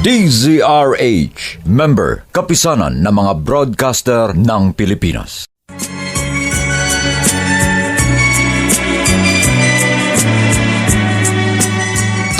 DZRH, member, kapisanan ng mga broadcaster ng Pilipinas.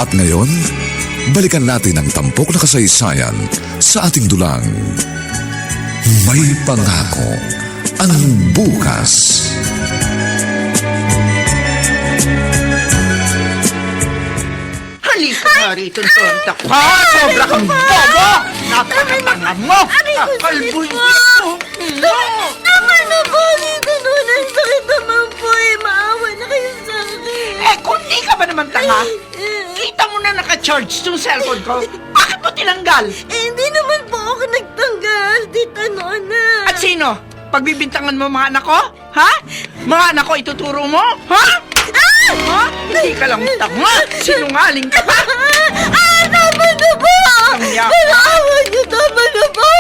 At ngayon, balikan natin ang tampok na kasaysayan sa ating dulang. May pangako ang bukas. Halika nga rito, tonta ko. Sobra kang bobo! Napakatanga mo! Kakalbuin mo! Tama na po, dito noon. Ang sakit naman po eh. Maawa na kayo sa akin. Eh, kung di ka ba naman tanga, kita mo na naka-charge yung cellphone ko. Bakit mo tinanggal? Eh, hindi naman po ako nagtanggal, Tita Nona. At sino? Pagbibintangan mo mga anak ko? Ha? Mga anak ko ituturo mo? Ha? Ha? Hindi ka lang tanga! Sinungaling ka pa! Tama na po! Tangya ka. Pinaawa niyo, tama na po!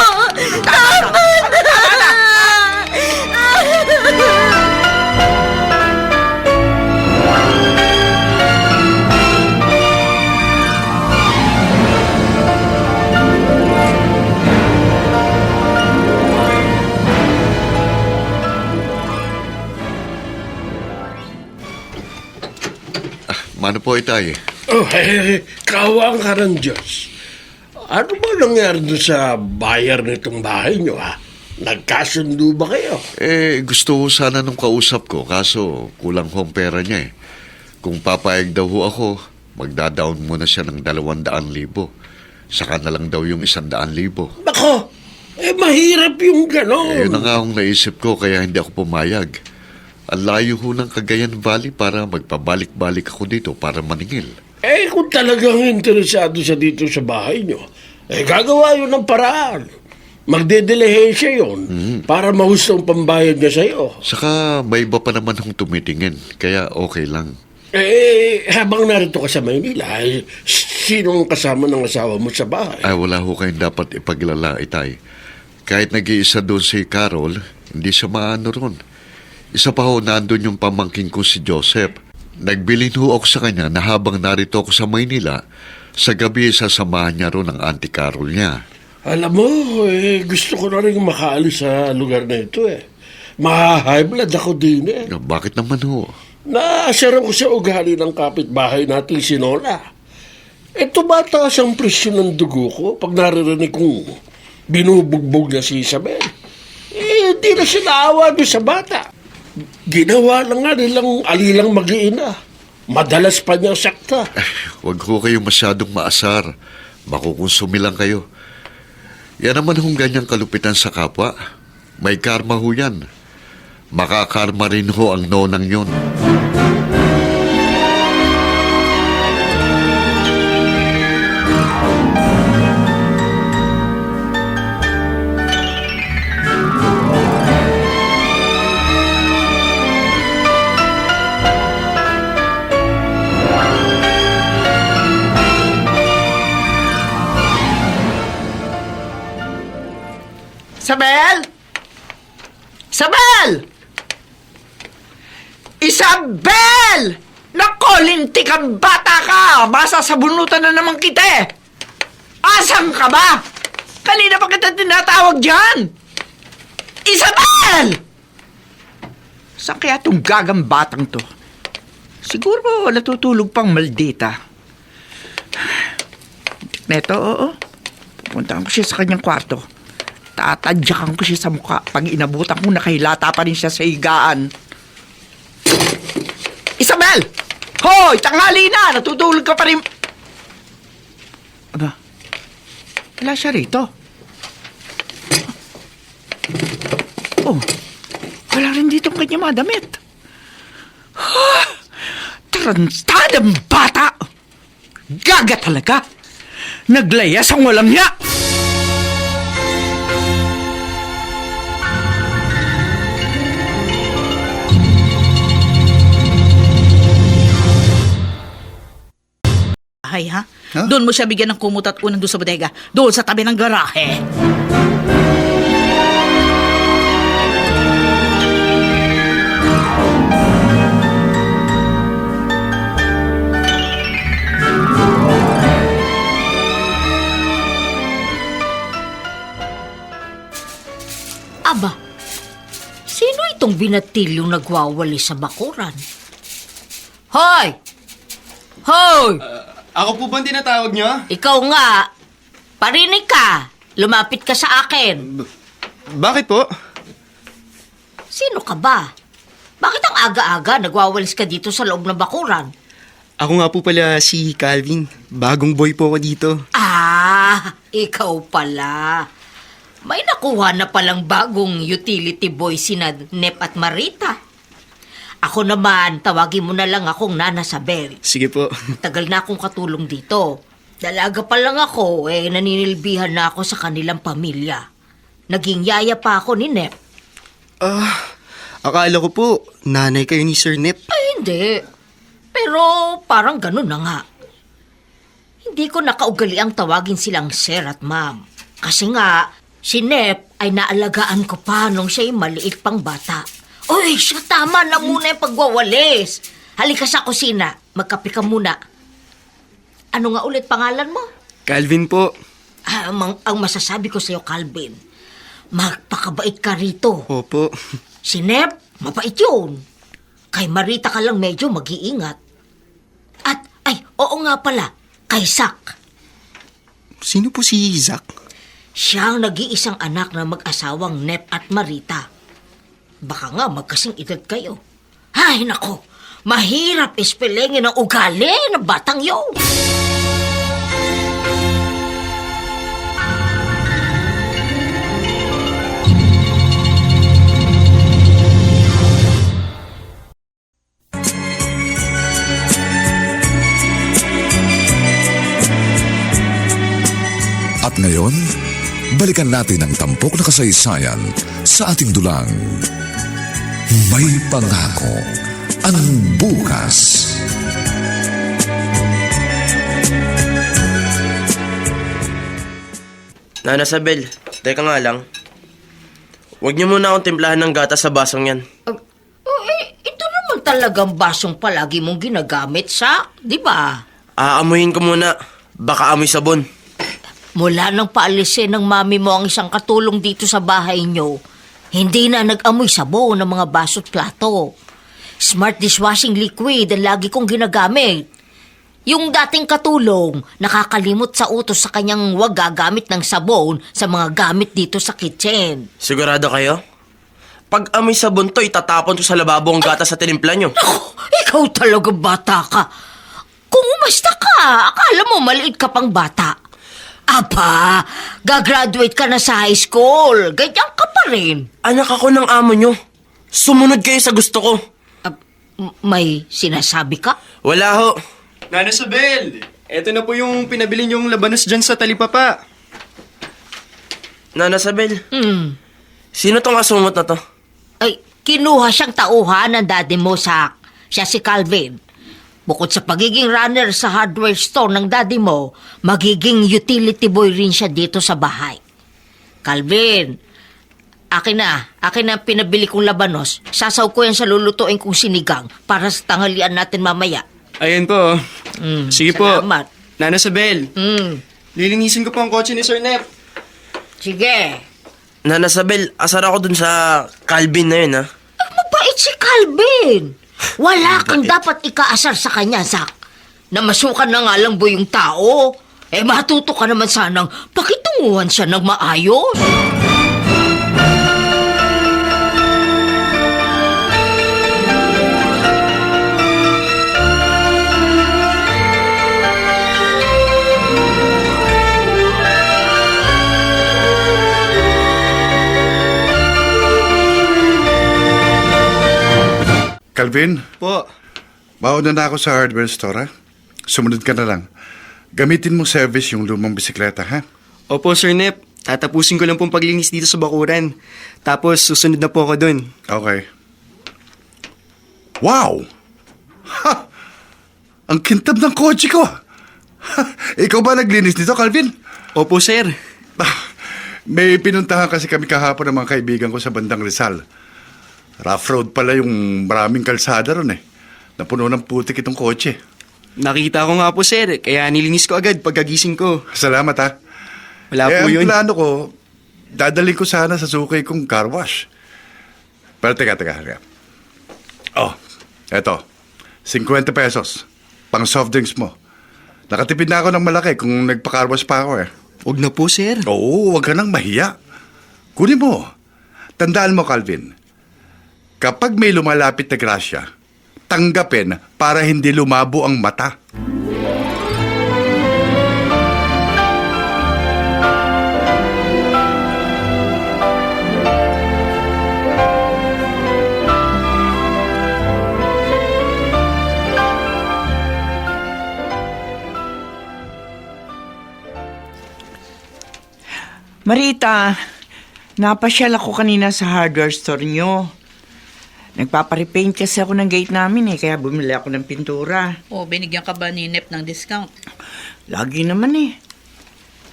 Tama na! Mano po itay? Oh, kawang ka ng Diyos. Ano ba nangyari doon sa bayar nitong bahay niyo, ha? Nagkasundo ba kayo? Gusto ko sana nung kausap ko, kaso kulang ho ang pera niya eh. Kung papayag daw ho ako, magda-down muna siya ng 200,000. Saka na lang daw yung 100,000. Bako, mahirap yung gano'n. Yun na nga akong naisip ko, kaya hindi ako pumayag. Ang layo ho ng Cagayan Valley para magpabalik-balik ako dito para maningil. Kung talagang interesado siya dito sa bahay niyo, gagawa yun ng paraan. Magdedelehensya yun para mahusto ang pambayad niya sa'yo. Saka may iba pa naman hong tumitingin, kaya okay lang. Habang narito ka sa Maynila, sinong kasama ng asawa mo sa bahay? Wala ho kayong dapat ipaglala, itay. Kahit nag-iisa doon si Carol, hindi siya maano ron. Isa pa ho, nandun yung pamangking ko si Joseph. Nagbilin ho ako sa kanya na habang narito ako sa Maynila, sa gabi sasamahan niya ron ang Auntie Carol niya. Alam mo, gusto ko na rin makaalis sa lugar na ito eh. Ma-high blood ako din eh. Bakit naman ho? Naasarap ko sa ugali ng kapitbahay natin si Nola. Tumataas ang presyon ng dugo ko pag naririnig kong binubugbog na si Isabel. Hindi na siya naawa doon sa bata. Ginawa lang nga nilang alilang mag-iina. Madalas pa niyang sakta. Huwag ho kayo masyadong maasar. Makukonsumi lang kayo. Yan naman hong ganyang kalupitan sa kapwa. May karma ho yan. Makakarma rin ho ang nonang yon. Isabel! Isabel! Isabel! Nako, linti kang bata ka! Masasabunutan na naman kita eh! Asan ka ba? Kanina pa kita tinatawag dyan! Isabel! Saan kaya itong gagang batang to? Siguro natutulog pang maldita. Neto, oo. Pupuntahan ko siya sa kanyang kwarto. Tatadyakan ko siya sa mukha. Pag inabutan ko, nakahilata pa rin siya sa higaan. Isabel! Hoy! Tanghali na! Natutulog ka pa rin. Aba? Wala siya rito. Oh, wala rin dito ang kanyang mga damit. Tarantadang bata! Gaga talaga! Naglayas ang walang niya! Ay, ha? Doon mo siya bigyan ng kumot at unang doon sa bodega. Doon sa tabi ng garahe. itong binatilyong nagwawali sa bakuran? Hoy! Hoy! Ako po bang tinatawag niyo? Ikaw nga! Parinig ka! Lumapit ka sa akin! Bakit po? Sino ka ba? Bakit ang aga-aga nagwawalis ka dito sa loob ng bakuran? Ako nga po pala si Calvin. Bagong boy po ako dito. Ah, ikaw pala. May nakuha na palang bagong utility boy sina Nep at Marita. Ako naman, tawagin mo na lang akong Nana Sabel. Sige po. Tagal na akong katulong dito. Dalaga pa lang ako, naninilbihan na ako sa kanilang pamilya. Naging yaya pa ako ni Nep. Akala ko po, nanay kayo ni Sir Nep. Ay, hindi. Pero parang ganun na nga. Hindi ko nakaugaliang tawagin silang sir at ma'am. Kasi nga, si Nep ay naalagaan ko pa nung siya'y maliit pang bata. Uy, siya tama na muna yung pagwawalis. Halika sa kusina, magkape ka muna. Ano nga ulit pangalan mo? Calvin po. Ang masasabi ko sa'yo, Calvin, magpakabait ka rito. Opo. Si Nep, mabait yun. Kay Marita ka lang medyo mag-iingat. At, oo nga pala, kay Zach. Sino po si Zach? Siya ang nag-iisang anak na mag-asawang Nep at Marita. Baka nga magkasing edad kayo. Ay, nako, mahirap ispelengin ang ugali ng batang yun. At ngayon, balikan natin ang tampok na kasaysayan sa ating dulang. May pangako ang bukas. Nana Sabel, teka nga lang. Huwag niyo muna akong timplahan ng gatas sa basong yan. Ito naman talagang basong palagi mong ginagamit sa, di ba? Aamuhin ko muna. Baka amoy sabon. Mula nang paalisin ng mami mo ang isang katulong dito sa bahay nyo, hindi na nag-amoy sabon ng mga baso at plato. Smart dishwashing liquid ang lagi kong ginagamit. Yung dating katulong, nakakalimot sa utos sa kanyang wag gagamit ng sabon sa mga gamit dito sa kitchen. Sigurado kayo? Pag amoy sabon to, itatapon to sa lababo ang gatas sa tinimpla nyo. Naku, ikaw talaga bata ka. Kung umasta ka, akala mo maliit ka pang bata. Aba, gagraduate ka na sa high school. Ganyan ka pa rin. Anak ako ng amo nyo. Sumunod kayo sa gusto ko. May sinasabi ka? Wala ho. Nana Sabel, eto na po yung pinabili niyong labanos dyan sa talipapa. Nana Sabel, sino tong asungot na to? Ay, kinuha siyang tauhan ng daddy mo, Zach. Siya si Calvin. Bukod sa pagiging runner sa hardware store ng daddy mo, magiging utility boy rin siya dito sa bahay. Calvin, akin na pinabili kong labanos. Sasaw ko yan sa lulutuin kong sinigang para sa tanghalian natin mamaya. Ayan po. Sige salamat. po. Nana Sabel, lilinisin ko po ang kotse ni Sir Nep. Sige. Nana Sabel, asar ako dun sa Calvin na yun, ha? Mabait si Calvin. Wala kang dapat ikaasar sa kanya, Zach. Namasukan na nga lang bo yung tao. Matuto ka naman sanang pakitunguhan siya ng maayos. Calvin, Po. mauna na ako sa hardware store, ha? Sumunod ka na lang. Gamitin mo service yung lumang bisikleta, ha? Opo, Sir Nep. Tatapusin ko lang pong paglinis dito sa bakuran. Tapos susunod na po ako dun. Okay. Wow! Ha! Ang kintab ng kotse ko! Ha! Ikaw ba naglinis nito, Calvin? Opo, Sir. May pinuntahan kasi kami kahapon ng mga kaibigan ko sa bandang Rizal. Rough road pala yung maraming kalsada ron eh. Napuno ng putik itong kotse. Nakita ko nga po, Sir. Kaya nilinis ko agad pagkagising ko. Salamat, ha? Wala po ang yun. plano ko, dadalhin ko sana sa sukay kong car wash. Pero teka. Oh, eto. 50 pesos. Pang soft drinks mo. Nakatipid na ako ng malaki kung nagpakarwas pa ako eh. Huwag na po, sir. Oo, huwag ka nang mahiya. Kunin mo. Tandaan mo, Calvin. Kapag may lumalapit na grasya, tanggapin para hindi lumabo ang mata. Marita, napasyal ako kanina sa hardware store nyo. Nagpaparepaint kasi ako ng gate namin kaya bumili ako ng pintura. O, binigyan ka ba ni Nep ng discount? Lagi naman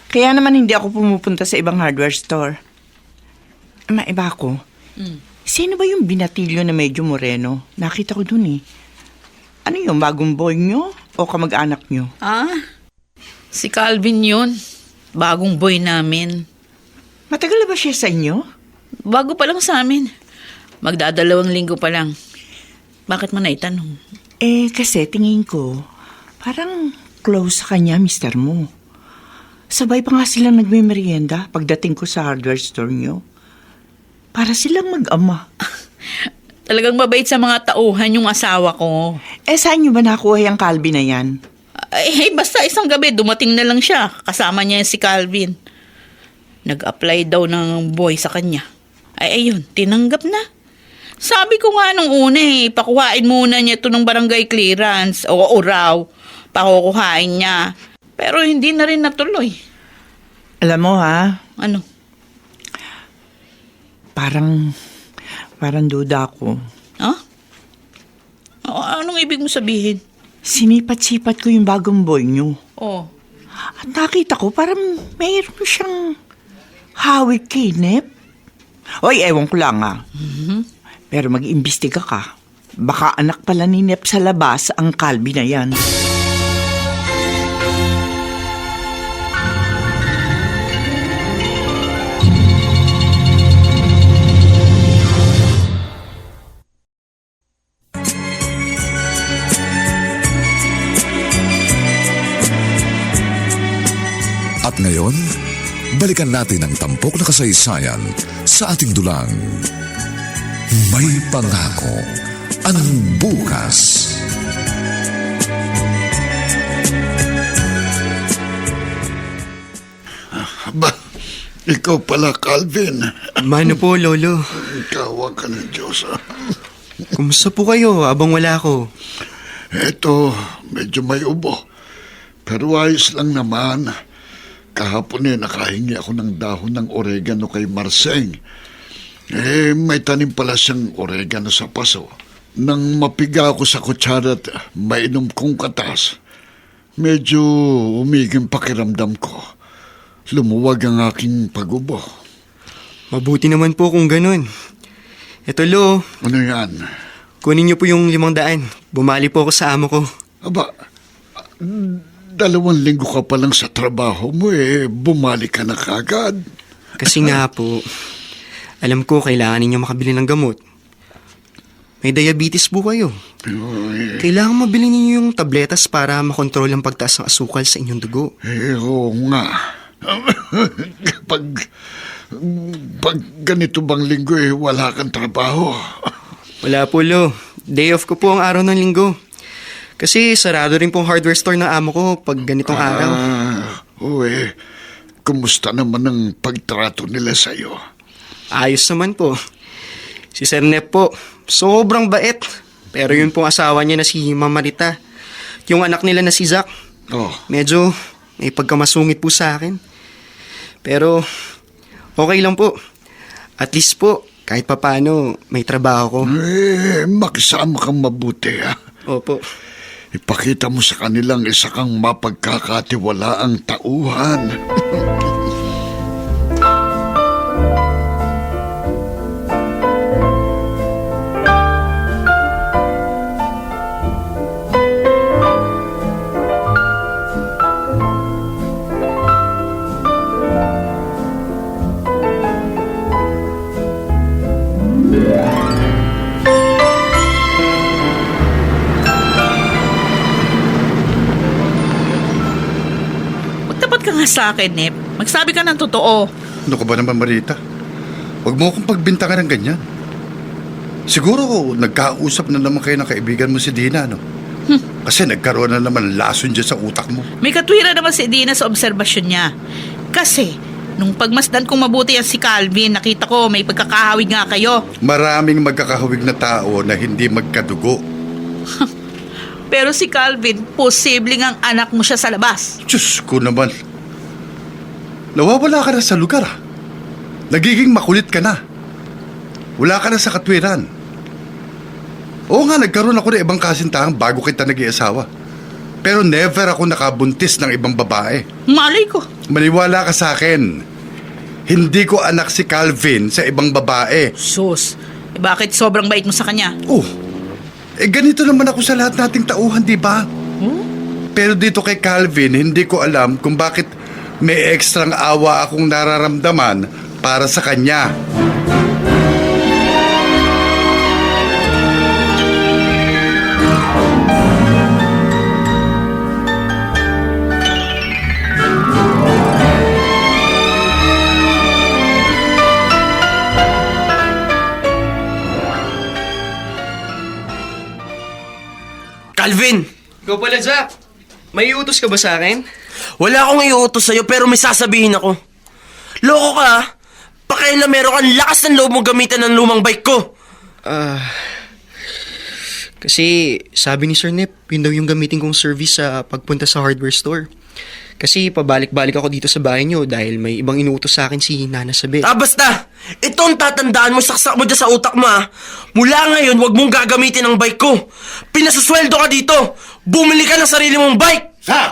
Kaya naman hindi ako pumupunta sa ibang hardware store. Maiba ako. Sino ba yung binatilyo na medyo moreno? Nakita ko dun Ano yung bagong boy nyo o kamag-anak nyo? Si Calvin yun. Bagong boy namin. Matagal na ba siya sa inyo? Bago pa lang sa amin. Magdadalawang linggo pa lang. Bakit mo naitanong? Kasi tingin ko, parang close sa kanya, mister mo. Sabay pa nga silang nagme-merienda pagdating ko sa hardware store nyo. Para silang mag-ama. Talagang mabait sa mga tauhan yung asawa ko. Saan nyo ba nakuha yung Calvin na yan? Basta isang gabi, dumating na lang siya. Kasama niya si Calvin. Nag-apply daw ng boy sa kanya. Ayun, tinanggap na. Sabi ko nga nung una pakuhain muna niya ito ng barangay clearance. O raw, pakukuhain niya. Pero hindi na rin natuloy. Alam mo Ano? parang duda ako. Anong ibig mo sabihin? Sinipat-sipat ko yung bagong boy nyo. Oh. At nakita ko parang mayroon siyang hawig kay Nep. Oy, ewan ko lang Pero mag-imbestiga ka. Baka anak pala ni Nep sa labas ang Calvin na yan. At ngayon, balikan natin ang tampok na kasaysayan sa ating dulang. May pangako ang bukas. Ba, ikaw pala, Calvin. Mano po, Lolo. Kawa ka ng Diyos, Kumusta po kayo abang wala ako? Eto, medyo may ubo. Pero ayos lang naman. Kahapon nakahingi ako ng dahon ng oregano kay Marseng. May tanim pala siyang oregano sa paso. Nang mapiga ako sa kutsara at mainom kong katas, medyo umiging pakiramdam ko. Lumuwag ang aking pag-ubo. Mabuti naman po kung ganun. Eto, Lo. Ano yan? Kunin niyo po yung 500. Bumali po ako sa amo ko. Aba, 2 linggo ka pa lang sa trabaho mo bumalik ka na kagad. Kasi nga po, alam ko kailangan ninyo makabili ng gamot. May diabetes po kayo. Kailangan mabili ninyo yung tabletas para makontrol ang pagtaas ng asukal sa inyong dugo. Oo nga. Pag ganito bang linggo wala kang trabaho. Wala po, Lo. Day off ko po ang araw ng linggo. Kasi sarado rin pong hardware store ng amo ko pag ganitong araw. Kumusta naman ang pagtrato nila sa'yo? Ayos naman po. Si Sir Nep po, sobrang bait. Pero yun pong asawa niya na si Mama Rita. Yung anak nila na si Zach. Medyo may pagkamasungit po sa akin. Pero okay lang po. At least po, kahit papano, may trabaho ko. Makisama kang mabuti, Opo. Ipakita mo sa kanilang isa kang mapagkakatiwalaang tauhan. ka nga sa akin, Nep. Magsabi ka ng totoo. Ano ka ba naman, Marita? Huwag mo akong pagbintangan ng ganyan. Siguro nagkausap na naman kayo ng kaibigan mo si Dina, no? Kasi nagkaroon na naman lason dyan sa utak mo. May katwira naman si Dina sa obserbasyon niya. Kasi, nung pagmasdan kong mabuti yan si Calvin, nakita ko may pagkakahawig nga kayo. Maraming magkakahawig na tao na hindi magkadugo. Pero si Calvin, posibleng ang anak mo siya sa labas. Diyos ko naman. Nawawala ka na sa lugar, ah. Nagiging makulit ka na. Wala ka na sa katwiran. Oo nga, nagkaroon ako ng ibang kasintahan bago kita nag-iasawa. Pero never ako nakabuntis ng ibang babae. Malay ko. Maniwala ka sa akin. Hindi ko anak si Calvin sa ibang babae. Sus, bakit sobrang bait mo sa kanya? Oh, ganito naman ako sa lahat nating tauhan, di ba? Pero dito kay Calvin, hindi ko alam kung bakit may ekstrang awa akong nararamdaman para sa kanya. Calvin! Ikaw pala, Zach. May iutos ka ba sa akin? Wala akong iuutos sa'yo pero may sasabihin ako. Loko ka ha? Pakialamero kang lakas ng loob mong gamitan ng lumang bike ko. Kasi sabi ni Sir Nep, yun daw yung gamitin kong service sa pagpunta sa hardware store. Kasi pabalik-balik ako dito sa bahay niyo dahil may ibang inuutos sa akin si Nana Sabel. Basta! Ito ang tatandaan mo, saksak mo dyan sa utak mo ha. Mula ngayon, wag mong gagamitin ang bike ko. Pinasusweldo ka dito. Bumili ka ng sarili mong bike. Ha?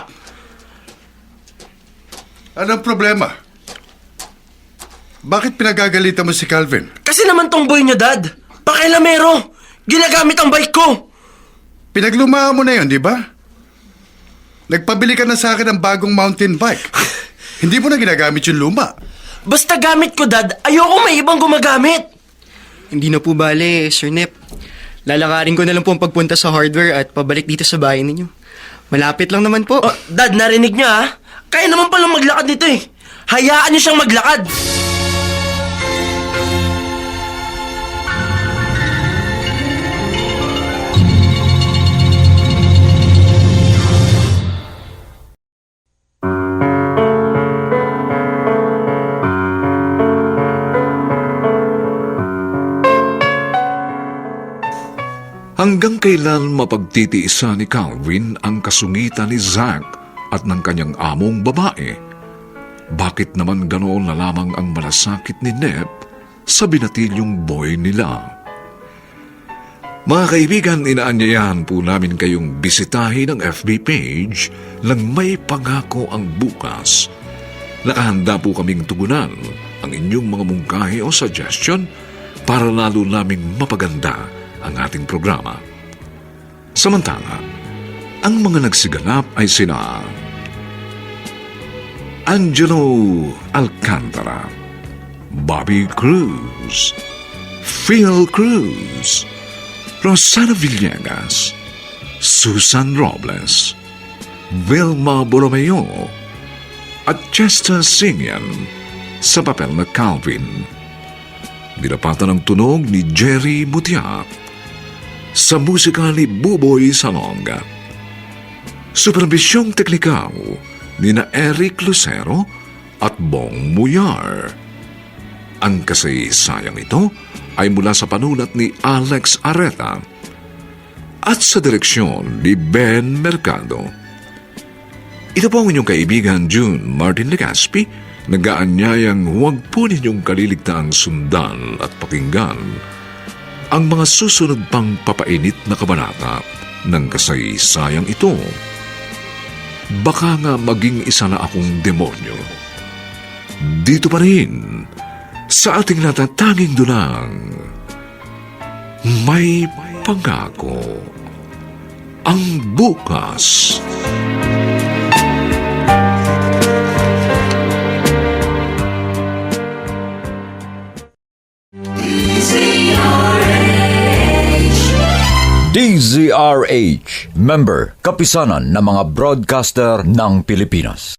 Anong problema? Bakit pinagagalitan mo si Calvin? Kasi naman tomboy niyo, Dad. Pakialamero. Ginagamit ang bike ko. Pinaglumaan mo na yun, di ba? Nagpabili ka na sa akin ng bagong mountain bike. Hindi mo na ginagamit yung luma. Basta gamit ko, Dad. Ayoko may ibang gumagamit. Hindi na po bale, Sir Nep. Lalakarin ko na lang po ang pagpunta sa hardware at pabalik dito sa bahay ninyo. Malapit lang naman po. Oh, Dad, narinig niyo ha? Kaya naman palang maglakad dito eh. Hayaan niyo siyang maglakad. Hanggang kailan mapagtitiisa ni Calvin ang kasungitan ni Zach at ng kanyang among babae? Bakit naman ganoon na lamang ang malasakit ni Nep sa binatilyong boy nila? Mga kaibigan, inaanyayahan po namin kayong bisitahin ang FB page ng May Pangako ang Bukas. Nakahanda po kaming tugunan ang inyong mga mungkahi o suggestion para lalo naming mapaganda ang ating programa. Samantala, ang mga nagsiganap ay sina Angelo Alcantara, Bobby Cruz, Phil Cruz, Rosana Villegas, Susan Robles, Vilma Borromeo, at Chester Singyan sa papel na Calvin. Dinapatan ng tunog ni Jerry Mutiak sa musika ni Buboy Salonga. Supervisyong teknikal ni na Eric Lucero at Bong Muyar. Ang kasaysayang ito ay mula sa panulat ni Alex Areta at sa direksyon ni Ben Mercado. Ito po ang inyong kaibigan June Martin Legaspi, nag-aanyayang huwag po ninyong kaliligtaang sundan at pakinggan ang mga susunod pang papainit na kabanata ng kasaysayang ito. Baka nga maging isa na akong demonyo. Dito pa rin, sa ating natatanging dulang, May Pangako ang Bukas. DZRH, member, kapisanan ng mga broadcaster ng Pilipinas.